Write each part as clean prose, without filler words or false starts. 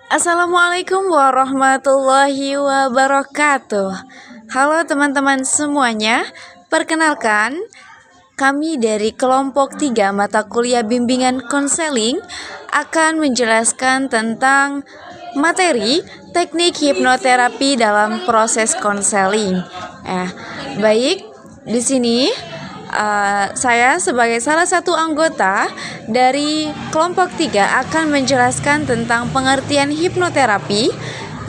Assalamualaikum warahmatullahi wabarakatuh. Halo teman-teman semuanya, perkenalkan kami dari kelompok 3 mata kuliah bimbingan konseling akan menjelaskan tentang materi teknik hipnoterapi dalam proses konseling. Baik, di sini saya sebagai salah satu anggota dari kelompok 3 akan menjelaskan tentang pengertian hipnoterapi,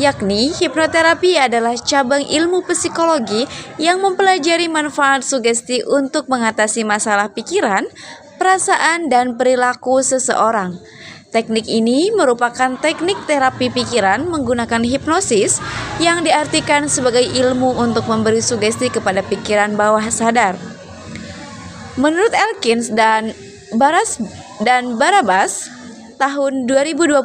yakni hipnoterapi adalah cabang ilmu psikologi yang mempelajari manfaat sugesti untuk mengatasi masalah pikiran, perasaan, dan perilaku seseorang. Teknik ini merupakan teknik terapi pikiran menggunakan hipnosis yang diartikan sebagai ilmu untuk memberi sugesti kepada pikiran bawah sadar. Menurut Elkins dan Barabas, tahun 2026,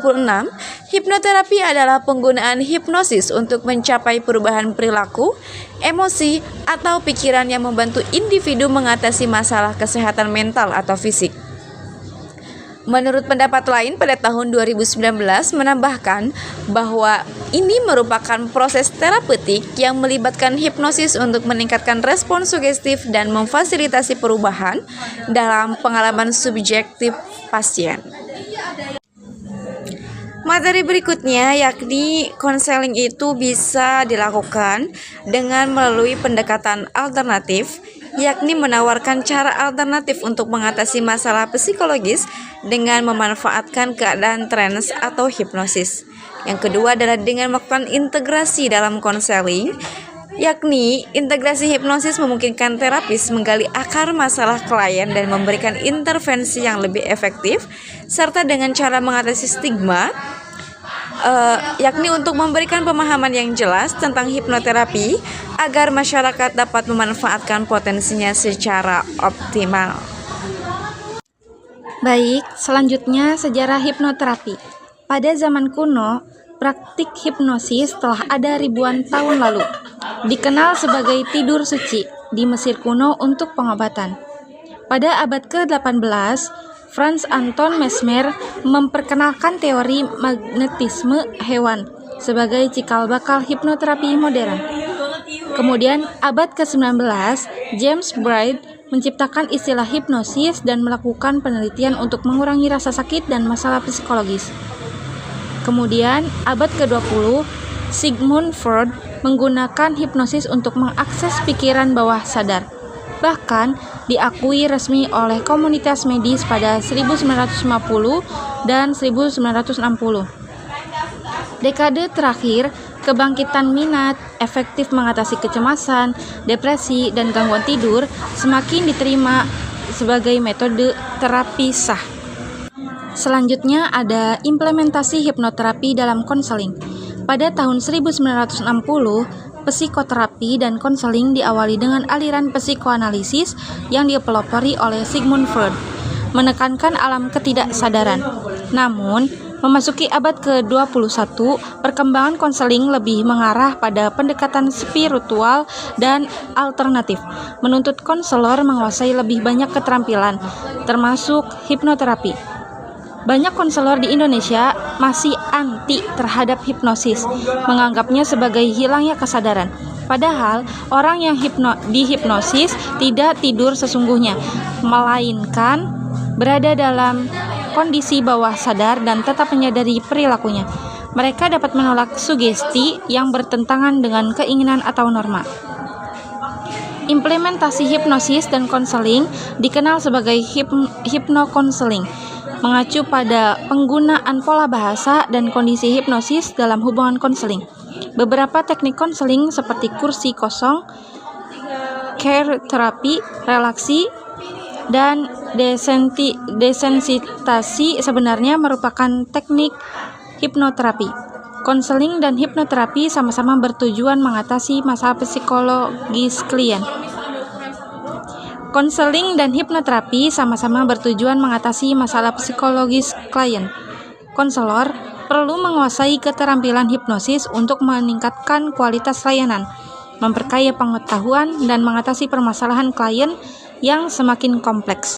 hipnoterapi adalah penggunaan hipnosis untuk mencapai perubahan perilaku, emosi, atau pikiran yang membantu individu mengatasi masalah kesehatan mental atau fisik. Menurut pendapat lain pada tahun 2019 menambahkan bahwa ini merupakan proses terapeutik yang melibatkan hipnosis untuk meningkatkan respons sugestif dan memfasilitasi perubahan dalam pengalaman subjektif pasien. Materi berikutnya yakni konseling itu bisa dilakukan dengan melalui pendekatan alternatif, yakni menawarkan cara alternatif untuk mengatasi masalah psikologis dengan memanfaatkan keadaan trans atau hipnosis. Yang kedua adalah dengan melakukan integrasi dalam konseling, yakni integrasi hipnosis memungkinkan terapis menggali akar masalah klien dan memberikan intervensi yang lebih efektif, serta dengan cara mengatasi stigma, yakni untuk memberikan pemahaman yang jelas tentang hipnoterapi agar masyarakat dapat memanfaatkan potensinya secara optimal. Baik, selanjutnya sejarah hipnoterapi. Pada zaman kuno, praktik hipnosis telah ada ribuan tahun lalu. Dikenal sebagai tidur suci di Mesir kuno untuk pengobatan. Pada abad ke-18, Franz Anton Mesmer memperkenalkan teori magnetisme hewan sebagai cikal bakal hipnoterapi modern. Kemudian, abad ke-19, James Braid menciptakan istilah hipnosis dan melakukan penelitian untuk mengurangi rasa sakit dan masalah psikologis. Kemudian, abad ke-20, Sigmund Freud menggunakan hipnosis untuk mengakses pikiran bawah sadar. Bahkan diakui resmi oleh komunitas medis pada 1950 dan 1960. Dekade terakhir, kebangkitan minat, efektif mengatasi kecemasan, depresi, dan gangguan tidur semakin diterima sebagai metode terapi sah. Selanjutnya ada implementasi hipnoterapi dalam konseling. Pada tahun 1960, psikoterapi dan konseling diawali dengan aliran psikoanalisis yang dipelopori oleh Sigmund Freud, menekankan alam ketidaksadaran. Namun, memasuki abad ke-21, perkembangan konseling lebih mengarah pada pendekatan spiritual dan alternatif, menuntut konselor menguasai lebih banyak keterampilan, termasuk hipnoterapi. Banyak konselor di Indonesia masih anti terhadap hipnosis, menganggapnya sebagai hilangnya kesadaran. Padahal, orang yang dihipnosis tidak tidur sesungguhnya, melainkan berada dalam kondisi bawah sadar dan tetap menyadari perilakunya. Mereka dapat menolak sugesti yang bertentangan dengan keinginan atau norma. Implementasi hipnosis dan konseling dikenal sebagai hipnokonseling, mengacu pada penggunaan pola bahasa dan kondisi hipnosis dalam hubungan konseling. Beberapa teknik konseling seperti kursi kosong, care terapi, relaksi, dan desensitasi sebenarnya merupakan teknik hipnoterapi. Konseling dan hipnoterapi sama-sama bertujuan mengatasi masalah psikologis klien. Konseling dan hipnoterapi sama-sama bertujuan mengatasi masalah psikologis klien. Konselor perlu menguasai keterampilan hipnosis untuk meningkatkan kualitas layanan, memperkaya pengetahuan, dan mengatasi permasalahan klien yang semakin kompleks.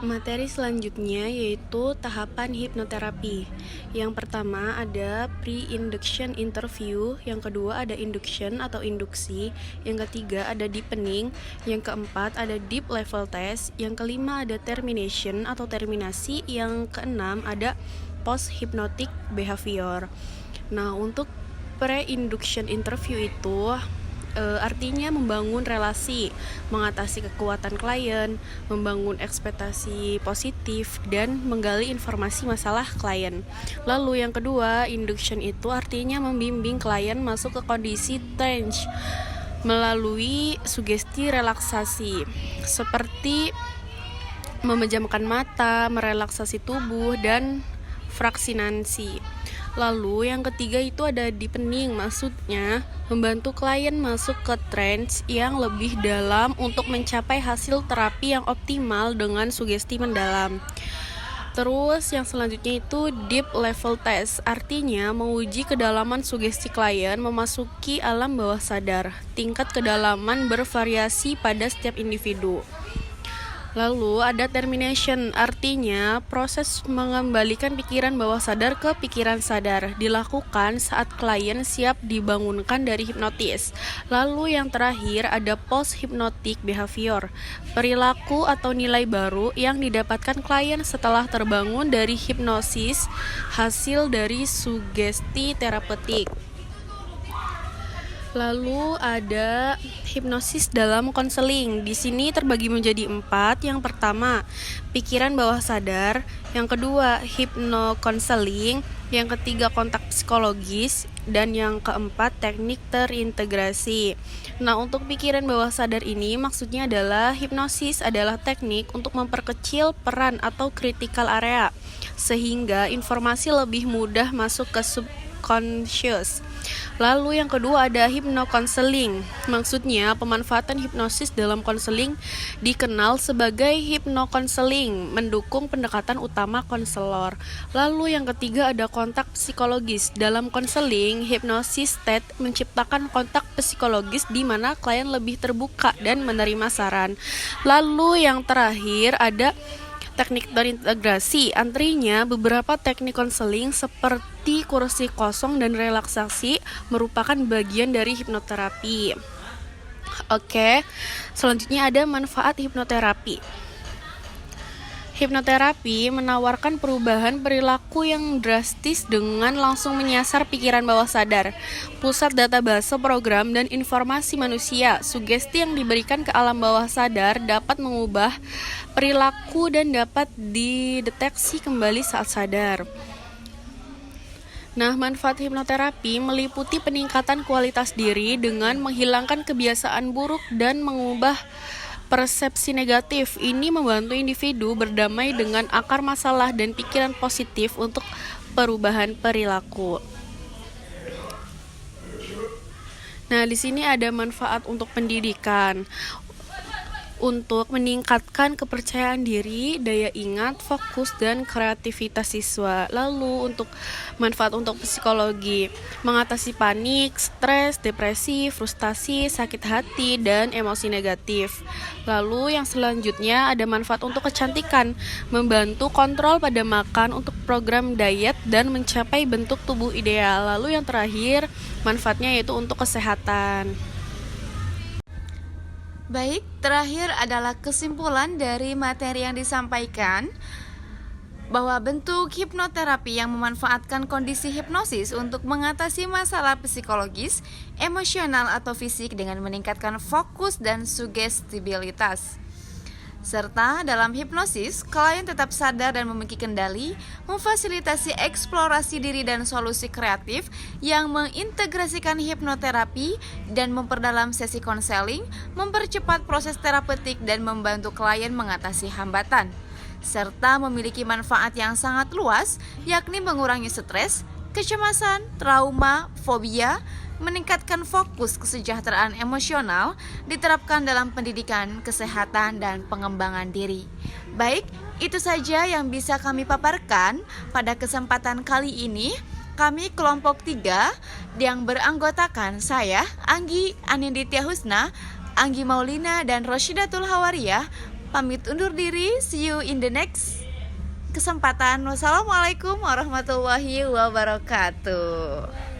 Materi selanjutnya yaitu tahapan hipnoterapi. Yang pertama ada pre-induction interview, yang kedua ada induction atau induksi, yang ketiga ada deepening, yang keempat ada deep level test, yang kelima ada termination atau terminasi, yang keenam ada post hypnotic behavior. Nah, untuk pre-induction interview itu artinya membangun relasi, mengatasi kekuatan klien, membangun ekspektasi positif, dan menggali informasi masalah klien. Lalu yang kedua, induction itu artinya membimbing klien masuk ke kondisi trance melalui sugesti relaksasi, seperti memejamkan mata, merelaksasi tubuh, dan fraksinasi. Lalu yang ketiga itu ada deepening, maksudnya membantu klien masuk ke trance yang lebih dalam untuk mencapai hasil terapi yang optimal dengan sugesti mendalam. Terus yang selanjutnya itu deep level test, artinya menguji kedalaman sugesti klien memasuki alam bawah sadar. Tingkat kedalaman bervariasi pada setiap individu. Lalu ada termination, artinya proses mengembalikan pikiran bawah sadar ke pikiran sadar, dilakukan saat klien siap dibangunkan dari hipnotis. Lalu yang terakhir ada post hypnotic behavior, perilaku atau nilai baru yang didapatkan klien setelah terbangun dari hipnosis hasil dari sugesti terapeutik. Lalu ada hipnosis dalam konseling. Di sini terbagi menjadi 4. Yang pertama, pikiran bawah sadar. Yang kedua, hipnokonseling. Yang ketiga, kontak psikologis. Dan yang keempat, teknik terintegrasi. Nah, untuk pikiran bawah sadar ini maksudnya adalah hipnosis adalah teknik untuk memperkecil peran atau critical area sehingga informasi lebih mudah masuk ke subconscious. Lalu yang kedua ada hipnokonseling. Maksudnya pemanfaatan hipnosis dalam konseling dikenal sebagai hipnokonseling, mendukung pendekatan utama konselor. Lalu yang ketiga ada kontak psikologis. Dalam konseling, hipnosis state menciptakan kontak psikologis di mana klien lebih terbuka dan menerima saran. Lalu yang terakhir ada teknik terintegrasi, artinya beberapa teknik konseling seperti kursi kosong dan relaksasi merupakan bagian dari hipnoterapi. Oke, selanjutnya ada manfaat hipnoterapi. Hipnoterapi menawarkan perubahan perilaku yang drastis dengan langsung menyasar pikiran bawah sadar, pusat database program dan informasi manusia. Sugesti yang diberikan ke alam bawah sadar dapat mengubah perilaku dan dapat dideteksi kembali saat sadar. Nah, manfaat hipnoterapi meliputi peningkatan kualitas diri dengan menghilangkan kebiasaan buruk dan mengubah persepsi negatif. Ini membantu individu berdamai dengan akar masalah dan pikiran positif untuk perubahan perilaku. Nah, di sini ada manfaat untuk pendidikan. Untuk meningkatkan kepercayaan diri, daya ingat, fokus, dan kreativitas siswa. Lalu untuk manfaat untuk psikologi, mengatasi panik, stres, depresi, frustasi, sakit hati, dan emosi negatif. Lalu yang selanjutnya ada manfaat untuk kecantikan, membantu kontrol pada makan untuk program diet dan mencapai bentuk tubuh ideal. Lalu yang terakhir manfaatnya yaitu untuk kesehatan. Baik, terakhir adalah kesimpulan dari materi yang disampaikan bahwa bentuk hipnoterapi yang memanfaatkan kondisi hipnosis untuk mengatasi masalah psikologis, emosional atau fisik dengan meningkatkan fokus dan sugestibilitas. Serta dalam hipnosis, klien tetap sadar dan memiliki kendali, memfasilitasi eksplorasi diri dan solusi kreatif yang mengintegrasikan hipnoterapi dan memperdalam sesi konseling, mempercepat proses terapeutik dan membantu klien mengatasi hambatan. Serta memiliki manfaat yang sangat luas, yakni mengurangi stres, kecemasan, trauma, fobia, meningkatkan fokus kesejahteraan emosional, diterapkan dalam pendidikan, kesehatan, dan pengembangan diri. Baik, itu saja yang bisa kami paparkan pada kesempatan kali ini. Kami kelompok 3 yang beranggotakan saya, Anggi Aninditya Husna, Anggi Maulina, dan Rosyidatul Hawariyah Pamit undur diri, see you in the next kesempatan. Wassalamualaikum warahmatullahi wabarakatuh.